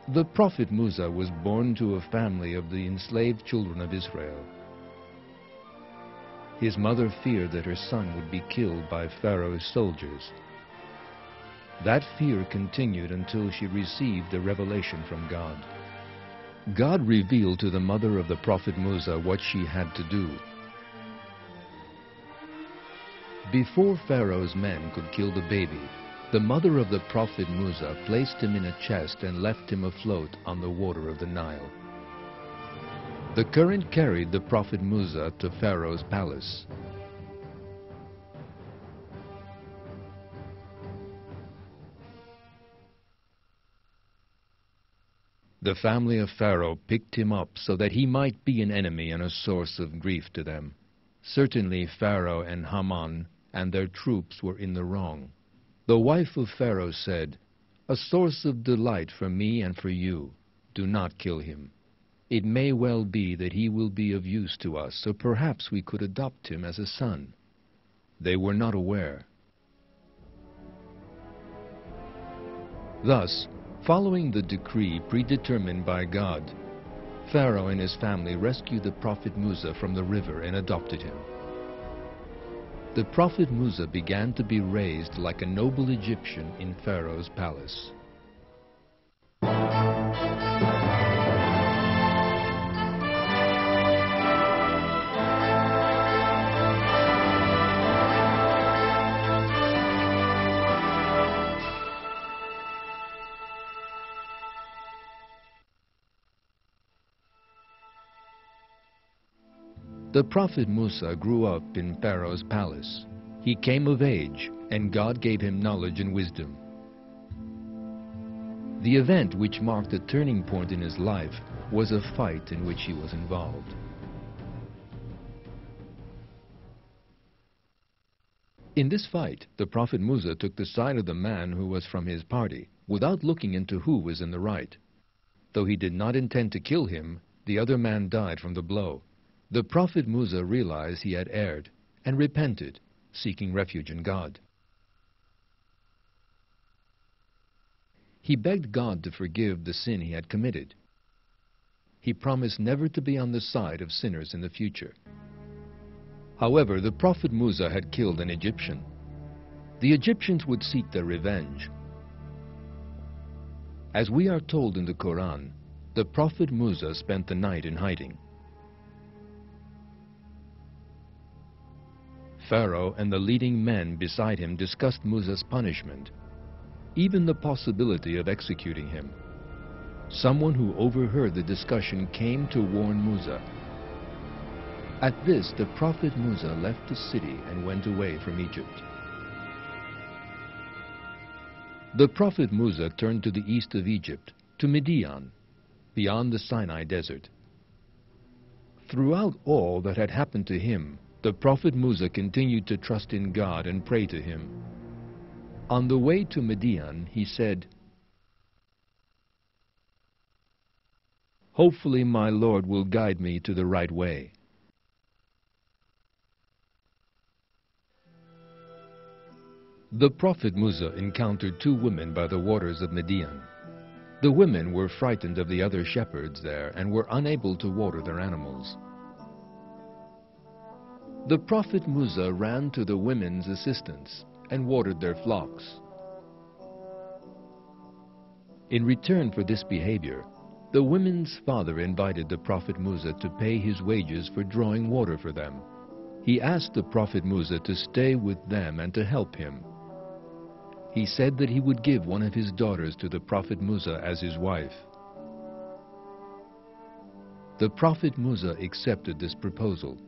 The prophet Musa was born to a family of the enslaved children of Israel. His mother feared that her son would be killed by Pharaoh's soldiers. That fear continued until she received a revelation from God. God revealed to the mother of the prophet Musa what she had to do. Before Pharaoh's men could kill the baby, the mother of the prophet Musa placed him in a chest and left him afloat on the water of the Nile. The current carried the prophet Musa to Pharaoh's palace. The family of Pharaoh picked him up so that he might be an enemy and a source of grief to them. Certainly Pharaoh and Haman and their troops were in the wrong. The wife of Pharaoh said, "A source of delight for me and for you. Do not kill him. It may well be that he will be of use to us, so perhaps we could adopt him as a son." They were not aware. Thus, following the decree predetermined by God, Pharaoh and his family rescued the prophet Musa from the river and adopted him. The prophet Musa began to be raised like a noble Egyptian in Pharaoh's palace. The prophet Musa grew up in Pharaoh's palace. He came of age, and God gave him knowledge and wisdom. The event which marked a turning point in his life was a fight in which he was involved. In this fight, the prophet Musa took the side of the man who was from his party, without looking into who was in the right. Though he did not intend to kill him, the other man died from the blow. The prophet Musa realized he had erred and repented, seeking refuge in God. He begged God to forgive the sin he had committed. He promised never to be on the side of sinners in the future. However, the prophet Musa had killed an Egyptian. The Egyptians would seek their revenge. As we are told in the Qur'an, the prophet Musa spent the night in hiding. Pharaoh and the leading men beside him discussed Musa's punishment, even the possibility of executing him. Someone who overheard the discussion came to warn Musa. At this, the prophet Musa left the city and went away from Egypt. The prophet Musa turned to the east of Egypt, to Midian, beyond the Sinai desert. Throughout all that had happened to him, the prophet Musa continued to trust in God and pray to him. On the way to Midian, he said, "Hopefully my Lord will guide me to the right way." The prophet Musa encountered two women by the waters of Midian. The women were frightened of the other shepherds there and were unable to water their animals. The prophet Musa ran to the women's assistance and watered their flocks. In return for this behavior, the women's father invited the prophet Musa to pay his wages for drawing water for them. He asked the prophet Musa to stay with them and to help him. He said that he would give one of his daughters to the prophet Musa as his wife. The prophet Musa accepted this proposal.